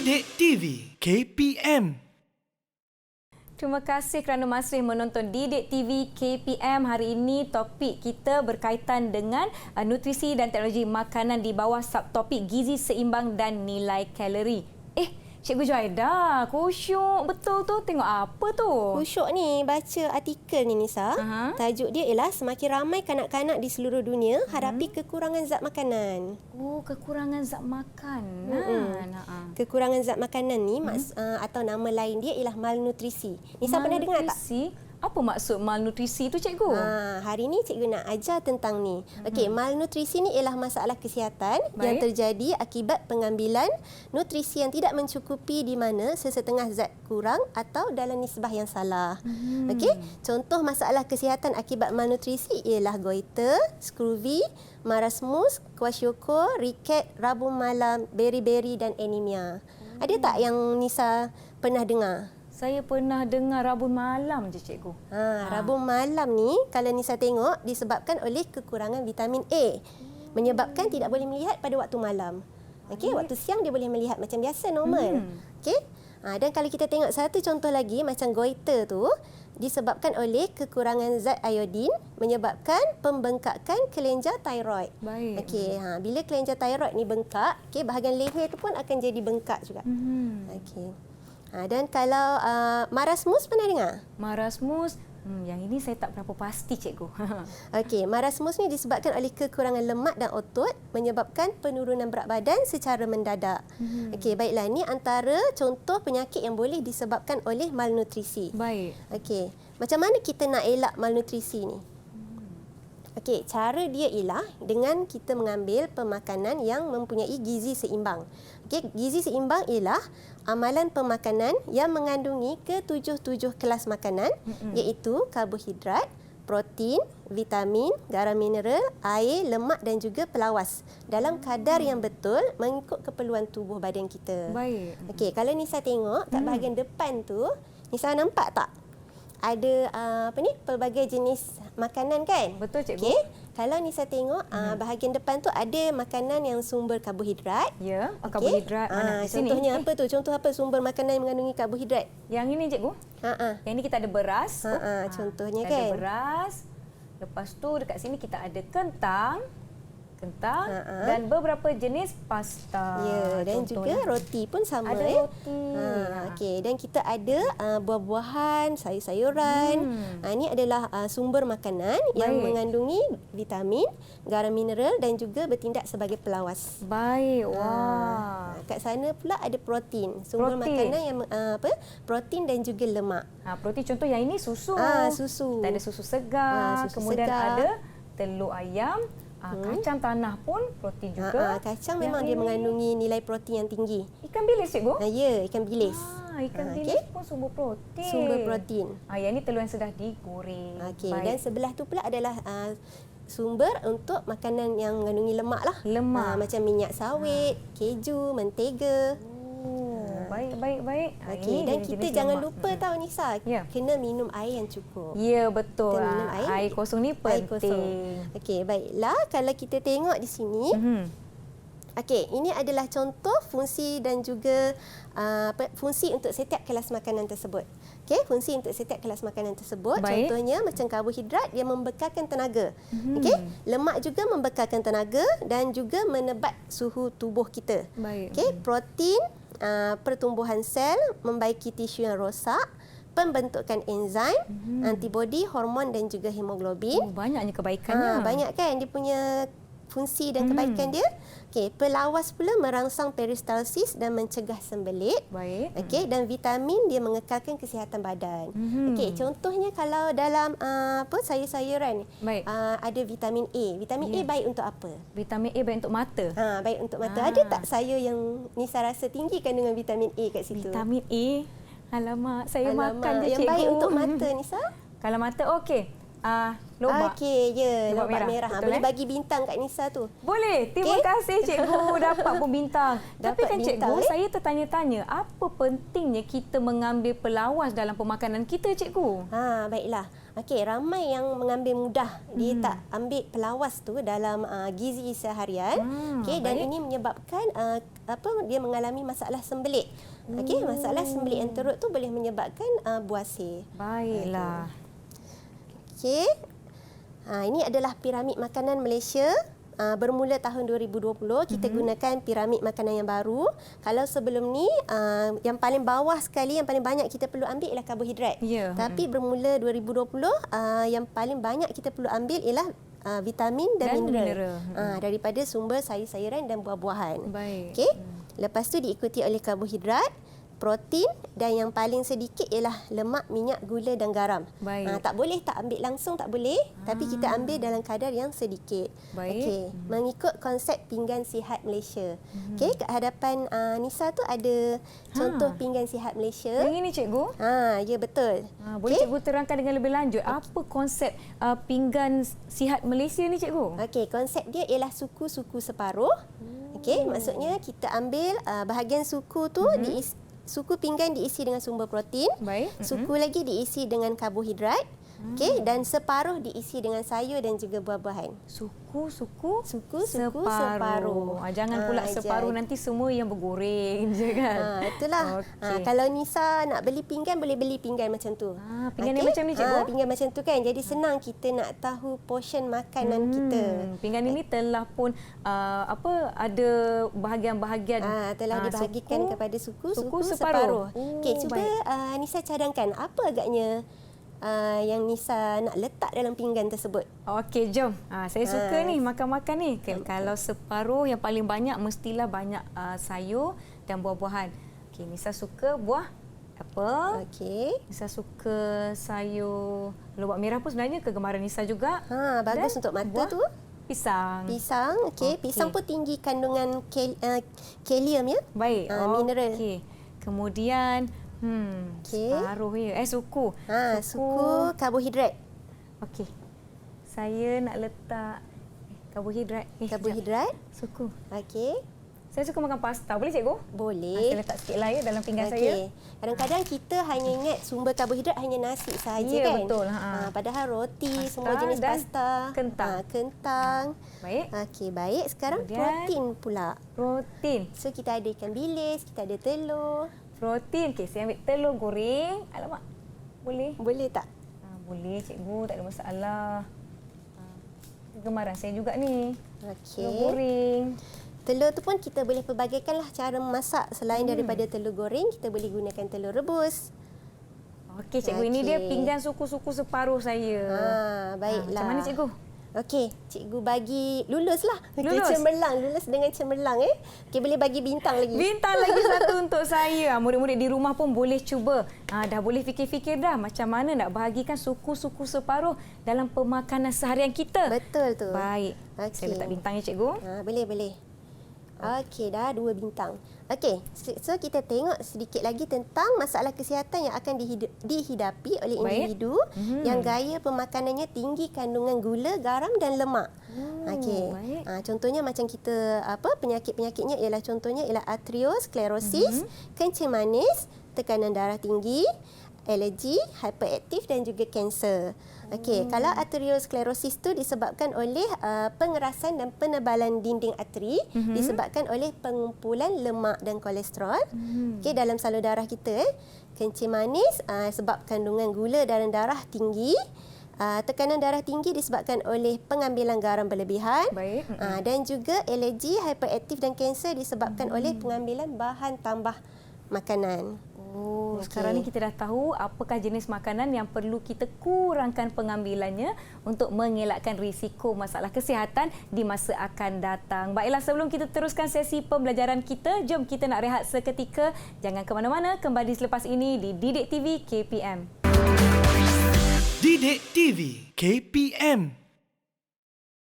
Didik TV KPM. Terima kasih kerana masih menonton Didik TV KPM. Hari ini topik kita berkaitan dengan nutrisi dan teknologi makanan di bawah subtopik gizi seimbang dan nilai kalori. Cikgu Joaida, khusyuk betul tu. Tengok apa tu? Khusyuk ni baca artikel ni Nisa. Tajuk dia ialah semakin ramai kanak-kanak di seluruh dunia hadapi kekurangan zat makanan. Oh, kekurangan zat makanan. Kekurangan zat makanan ni atau nama lain dia ialah malnutrisi. Nisa pernah dengar tak? Apa maksud malnutrisi tu, cikgu? Hari ni cikgu nak ajar tentang ni. Okey, malnutrisi ni ialah masalah kesihatan yang terjadi akibat pengambilan nutrisi yang tidak mencukupi di mana sesetengah zat kurang atau dalam nisbah yang salah. Okey, contoh masalah kesihatan akibat malnutrisi ialah goiter, scurvy, marasmus, kwashiorkor, riket, rabun malam, beri-beri dan anemia. Ada tak yang Nisa pernah dengar? Saya pernah dengar rabun malam je, cikgu. Rabun malam ni kalau Nisa tengok disebabkan oleh kekurangan vitamin A. Menyebabkan tidak boleh melihat pada waktu malam. Okey, waktu siang dia boleh melihat macam biasa, normal. Okey. Dan kalau kita tengok satu contoh lagi macam goiter tu disebabkan oleh kekurangan zat iodin menyebabkan pembengkakan kelenjar tiroid. Baik. Okey, bila kelenjar tiroid ni bengkak, okey, bahagian leher tu pun akan jadi bengkak juga. Okey. Dan kalau marasmus pernah dengar? Marasmus, yang ini saya tak berapa pasti, cikgu. Okey, marasmus ni disebabkan oleh kekurangan lemak dan otot menyebabkan penurunan berat badan secara mendadak. Okey, baiklah, ni antara contoh penyakit yang boleh disebabkan oleh malnutrisi. Baik. Okey, macam mana kita nak elak malnutrisi ni? Okey, cara dia ialah dengan kita mengambil pemakanan yang mempunyai gizi seimbang. Okey, gizi seimbang ialah amalan pemakanan yang mengandungi ke-7 kelas makanan iaitu karbohidrat, protein, vitamin, garam mineral, air, lemak dan juga pelawas dalam kadar yang betul mengikut keperluan tubuh badan kita. Baik. Okey, kalau Nisa tengok kat bahagian depan tu, Nisa nampak tak? Ada pelbagai jenis makanan kan? Betul, cikgu. Okey, kalau Nisa tengok bahagian depan tu ada makanan yang sumber karbohidrat. Ya, karbohidrat mana di sini? Contohnya apa tu? Contoh apa sumber makanan yang mengandungi karbohidrat? Yang ini, cikgu. Yang ini kita ada beras. Contohnya kita kan. ada beras. Lepas tu dekat sini kita ada kentang dan beberapa jenis pasta. Ya, dan juga roti pun sama. Ada roti. Okey, dan kita ada buah-buahan, sayur-sayuran. Ini adalah sumber makanan yang mengandungi vitamin, garam mineral dan juga bertindak sebagai pelawas. Baik. Wah. Kat sana pula ada protein. Sumber makanan yang protein dan juga lemak. Protein contoh yang ini susu. Susu. Kita ada susu segar, kemudian ada telur ayam. Kacang tanah pun protein juga. Kacang memang dia mengandungi nilai protein yang tinggi. Ikan bilis, cikgu? Ya, ikan bilis. Ikan bilis pun sumber protein. Sumber protein. Yang ini telur yang sudah digoreng. Okey, dan sebelah tu pula adalah sumber untuk makanan yang mengandungi lemak lah. Lemak. Macam minyak sawit, keju, mentega. Baik. Okey, dan kita jangan lupa tahu Nisa, kena minum air yang cukup. Ya, betul. Kita minum air kosong ni penting. Air kosong. Okey, baiklah, kalau kita tengok di sini. Okey, ini adalah contoh fungsi dan juga fungsi untuk setiap kelas makanan tersebut. Okey, fungsi untuk setiap kelas makanan tersebut. Baik. Contohnya macam karbohidrat, dia membekalkan tenaga. Okey, lemak juga membekalkan tenaga dan juga menebat suhu tubuh kita. Baik. Okey, protein pertumbuhan sel, membaiki tisu yang rosak, pembentukan enzim, antibodi, hormon dan juga hemoglobin. Banyaknya kebaikannya. Banyak kan dia punya fungsi dan kebaikan dia. Okey, pelawas pula merangsang peristalsis dan mencegah sembelit. Baik. Okey, dan vitamin dia mengekalkan kesihatan badan. Okey, contohnya kalau dalam sayur-sayuran ada vitamin A. Vitamin A baik untuk apa? Vitamin A baik untuk mata. Baik untuk mata. Ada tak sayur yang Nisa rasa tinggi kandungan vitamin A kat situ? Vitamin A. Alamak, saya makan je, yang cikgu. baik untuk mata Nisa? Kalau mata okey. Lobak. Okey, ya, Lobak lobak merah. merah. Betul, Boleh bagi bintang kat Nisa tu. Boleh. Terima kasih cikgu dapat pun bintang. Tapi Dapat kan cikgu, bintang, saya tertanya-tanya, apa pentingnya kita mengambil pelawas dalam pemakanan kita, cikgu? Baiklah. Okey, ramai yang mengambil mudah. Dia tak ambil pelawas tu dalam gizi seharian. Okey, dan baik. ini menyebabkan dia mengalami masalah sembelit. Okey, masalah sembelit enterut tu boleh menyebabkan buasir. Baiklah. Okey. Ini adalah piramid makanan Malaysia. Bermula tahun 2020 kita gunakan piramid makanan yang baru. Kalau sebelum ni yang paling bawah sekali, yang paling banyak kita perlu ambil ialah karbohidrat. Ya. Tapi bermula 2020 yang paling banyak kita perlu ambil ialah vitamin dan mineral. Daripada sumber sayur-sayuran dan buah-buahan. Baik. Okey. Lepas tu diikuti oleh karbohidrat, protein, dan yang paling sedikit ialah lemak, minyak, gula dan garam. Baik. Tak boleh tak ambil langsung, tak boleh. Tapi kita ambil dalam kadar yang sedikit. Baik. Okey. Mengikut konsep pinggan sihat Malaysia. Okey, kat hadapan Nisa tu ada contoh pinggan sihat Malaysia. Yang ini cikgu? Ya betul. Boleh cikgu terangkan dengan lebih lanjut apa konsep pinggan sihat Malaysia ni cikgu? Okey, konsep dia ialah suku-suku separuh. Okey, maksudnya kita ambil bahagian suku tu suku pinggan diisi dengan sumber protein. Baik. Suku lagi diisi dengan karbohidrat. Okey, dan separuh diisi dengan sayur dan juga buah-buahan. Suku separuh. Jangan pula separuh nanti semua yang bergoreng je kan. Itulah. Okey. Kalau Nisa nak beli pinggan, boleh beli pinggan macam tu. Pinggan yang macam ni cikgu? Pinggan macam tu kan. Jadi senang kita nak tahu portion makanan kita. Pinggan ini telah pun ada bahagian-bahagian telah dibahagikan kepada suku separuh. Okey, cuba Nisa cadangkan apa agaknya yang Nisa nak letak dalam pinggan tersebut. Okey, jom. Saya suka ni makan-makan ni. Kalau separuh yang paling banyak mestilah banyak sayur dan buah-buahan. Okey, Nisa suka buah apple. Okey. Nisa suka sayur lobak merah pun sebenarnya kegemaran Nisa juga. Bagus Dan untuk mata buah tu. Pisang. Okey. Pisang pun tinggi kandungan kalium ya. Baik. Mineral. Okey. Kemudian separuh ya. Suku. Suku karbohidrat. Okey. Saya nak letak karbohidrat. Karbohidrat. Suku. Okey. Saya suka makan pasta. Boleh cikgu? Boleh. Saya letak sikit lah ya dalam pinggan saya. Kadang-kadang kita hanya ingat sumber karbohidrat hanya nasi sahaja Ya, kan? betul. Padahal roti, Pasta semua jenis dan pasta. kentang. Baik. Okey, baik. Sekarang Kemudian, protein pula. Protein. So, kita ada ikan bilis, kita ada telur. Protein. Okey, saya ambil telur goreng. Alamak. Boleh? Boleh tak? Boleh cikgu, tak ada masalah. Kegemaran saya juga ni. Okey. Telur goreng. Telur tu pun kita boleh pelbagaikanlah cara memasak. Selain daripada telur goreng, kita boleh gunakan telur rebus. Okey cikgu, ini dia pinggan suku-suku separuh saya. Baiklah. Macam mana cikgu? Okey, cikgu bagi luluslah. Lulus? Lulus dengan cemerlang. Okey, boleh bagi bintang lagi. Bintang lagi satu untuk saya. Murid-murid di rumah pun boleh cuba. Dah boleh fikir-fikir dah macam mana nak bahagikan suku-suku separuh dalam pemakanan seharian kita. Betul tu. Baik. Okey. Saya letak bintangnya cikgu. Boleh. Okey, dah 2 bintang. Okey, so kita tengok sedikit lagi tentang masalah kesihatan yang akan dihidapi oleh individu yang gaya pemakanannya tinggi kandungan gula, garam dan lemak. Okey. Contohnya macam kita penyakit-penyakitnya ialah contohnya ialah arteriosklerosis, kencing manis, tekanan darah tinggi, alergi, hyperaktif dan juga kanser. Okey, kalau arteriosklerosis tu disebabkan oleh pengerasan dan penebalan dinding arteri disebabkan oleh pengumpulan lemak dan kolesterol okey dalam salur darah kita. Kencing manis sebab kandungan gula dalam darah tinggi. Tekanan darah tinggi disebabkan oleh pengambilan garam berlebihan. Baik. Dan juga alergi, hyperaktif dan kanser disebabkan oleh pengambilan bahan tambah makanan. Sekarang ni kita dah tahu apakah jenis makanan yang perlu kita kurangkan pengambilannya untuk mengelakkan risiko masalah kesihatan di masa akan datang. Baiklah, sebelum kita teruskan sesi pembelajaran kita, jom kita nak rehat seketika. Jangan ke mana-mana, kembali selepas ini di Didik TV KPM. Didik TV KPM.